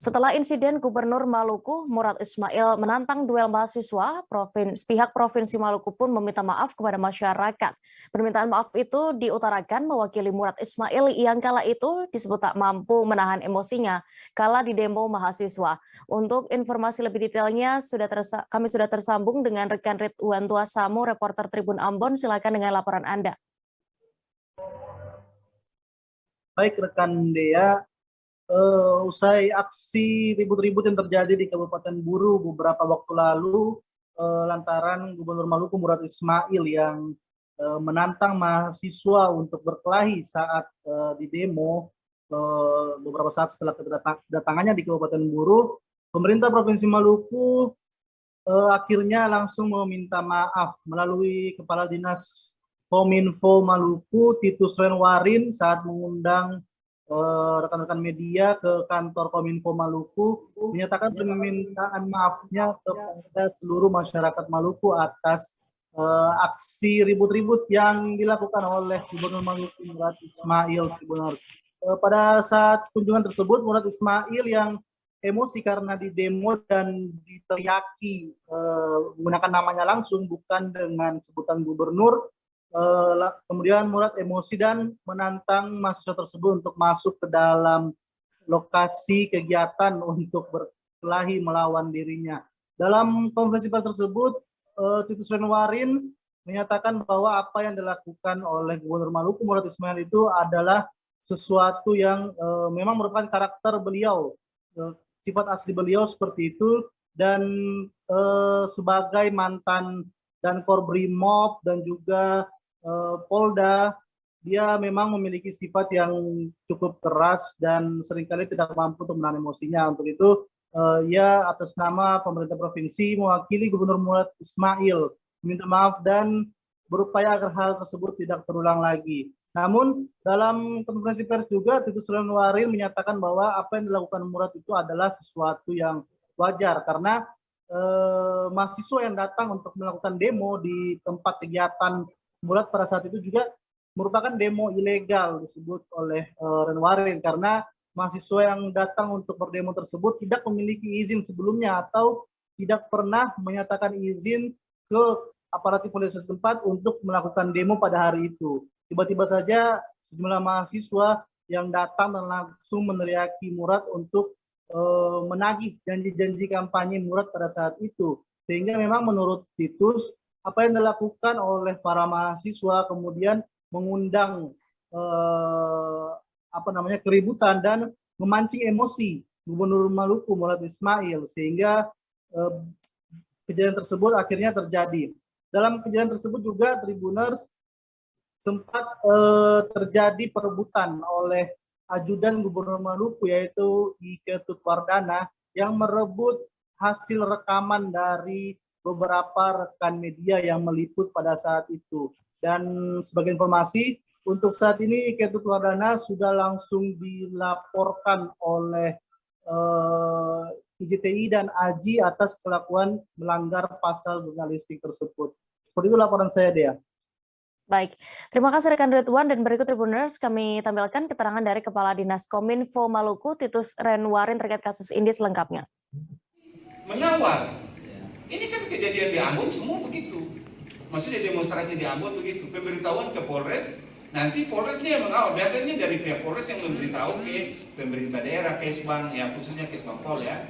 Setelah insiden Gubernur Maluku, Murad Ismail menantang duel mahasiswa, pihak Provinsi Maluku pun meminta maaf kepada masyarakat. Permintaan maaf itu diutarakan mewakili Murad Ismail yang kala itu disebut tak mampu menahan emosinya kala di demo mahasiswa. Untuk informasi lebih detailnya, kami sudah tersambung dengan rekan Ridwan Tuasamu, reporter Tribun Ambon. Silakan dengan laporan Anda. Baik rekan Dea, usai aksi ribut-ribut yang terjadi di Kabupaten Buru beberapa waktu lalu lantaran Gubernur Maluku Murad Ismail yang menantang mahasiswa untuk berkelahi saat di demo beberapa saat setelah kedatangannya di Kabupaten Buru, pemerintah Provinsi Maluku akhirnya langsung meminta maaf melalui Kepala Dinas Kominfo Maluku Titus Renwarin saat mengundang rekan-rekan media ke kantor Kominfo Maluku, menyatakan permintaan maafnya kepada seluruh masyarakat Maluku atas aksi ribut-ribut yang dilakukan oleh Gubernur Maluku Murad Ismail. Pada saat kunjungan tersebut, Murad Ismail yang emosi karena didemo dan diteriaki menggunakan namanya langsung, bukan dengan sebutan gubernur. Kemudian Murad emosi dan menantang mahasiswa tersebut untuk masuk ke dalam lokasi kegiatan untuk berkelahi melawan dirinya. Dalam konferensi pers tersebut, Titus Renwarin menyatakan bahwa apa yang dilakukan oleh Gubernur Maluku Murad Ismail itu adalah sesuatu yang memang merupakan karakter beliau, sifat asli beliau seperti itu, dan sebagai mantan dan Korbrimob dan juga Polda, dia memang memiliki sifat yang cukup keras dan seringkali tidak mampu untuk menahan emosinya. Untuk itu, ia atas nama pemerintah provinsi mewakili Gubernur Murad Ismail meminta maaf dan berupaya agar hal tersebut tidak terulang lagi. Namun, dalam konferensi pers juga, Titus Renwarin menyatakan bahwa apa yang dilakukan Murad itu adalah sesuatu yang wajar, karena mahasiswa yang datang untuk melakukan demo di tempat kegiatan Murad pada saat itu juga merupakan demo ilegal disebut oleh Renwarin, karena mahasiswa yang datang untuk berdemo tersebut tidak memiliki izin sebelumnya atau tidak pernah menyatakan izin ke aparatur polisi setempat untuk melakukan demo pada hari itu. Tiba-tiba saja sejumlah mahasiswa yang datang dan langsung meneriaki Murad untuk menagih janji-janji kampanye Murad pada saat itu. Sehingga memang menurut Titus, apa yang dilakukan oleh para mahasiswa kemudian mengundang keributan dan memancing emosi Gubernur Maluku Murad Ismail, sehingga kejadian tersebut akhirnya terjadi. Dalam kejadian tersebut juga Tribuners sempat terjadi perebutan oleh ajudan Gubernur Maluku yaitu Ike Tutwardana yang merebut hasil rekaman dari beberapa rekan media yang meliput pada saat itu. Dan sebagai informasi, untuk saat ini Ike Tutwardana sudah langsung dilaporkan oleh IJTI dan AJI atas kelakuan melanggar pasal jurnalistik tersebut. Seperti itu laporan saya, Dea. Baik, terima kasih rekan Ridwan, dan berikut Tribuners kami tampilkan keterangan dari Kepala Dinas Kominfo Maluku Titus Renwarin terkait kasus ini selengkapnya. Mengawal. Ini kan kejadian di Ambon semua begitu. Maksudnya demonstrasi di Ambon begitu. Pemberitahuan ke Polres, nanti Polres ini yang mengawal. Biasanya dari pihak Polres yang memberitahu ke pemerintah daerah, Kesbang, ya khususnya Kesbang Pol ya.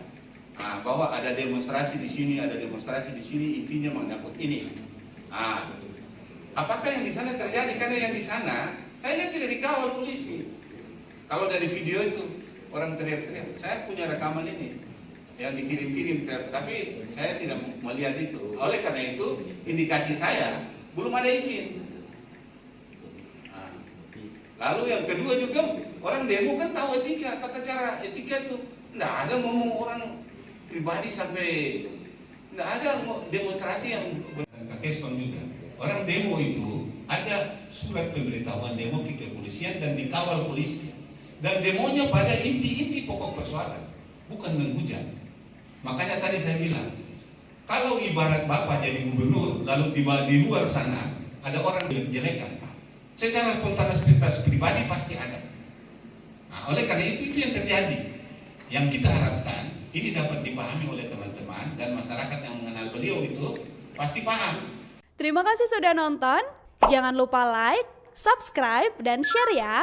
Nah, bahwa ada demonstrasi di sini, ada demonstrasi di sini, intinya menyangkut ini. Nah, apakah yang di sana terjadi? Karena yang di sana, saya lihat tidak dikawal polisi. Kalau dari video itu orang teriak-teriak, saya punya rekaman ini yang dikirim-kirim, tapi saya tidak melihat itu. Oleh karena itu, indikasi saya belum ada izin. Nah, lalu yang kedua juga, orang demo kan tahu etika, tata cara etika itu. Nggak ada ngomong orang pribadi sampai, nggak ada demonstrasi yang Kesbang juga. Orang demo itu ada surat pemberitahuan demo ke kepolisian dan dikawal polisi. Dan demonya pada inti-inti pokok persoalan, bukan menghujat. Makanya tadi saya bilang, kalau ibarat Bapak jadi gubernur, lalu di luar sana ada orang yang jelekan, secara spontanitas pribadi pasti ada. Nah, oleh karena itu yang terjadi. Yang kita harapkan ini dapat dipahami oleh teman-teman dan masyarakat yang mengenal beliau itu pasti paham. Terima kasih sudah nonton. Jangan lupa like, subscribe, dan share ya.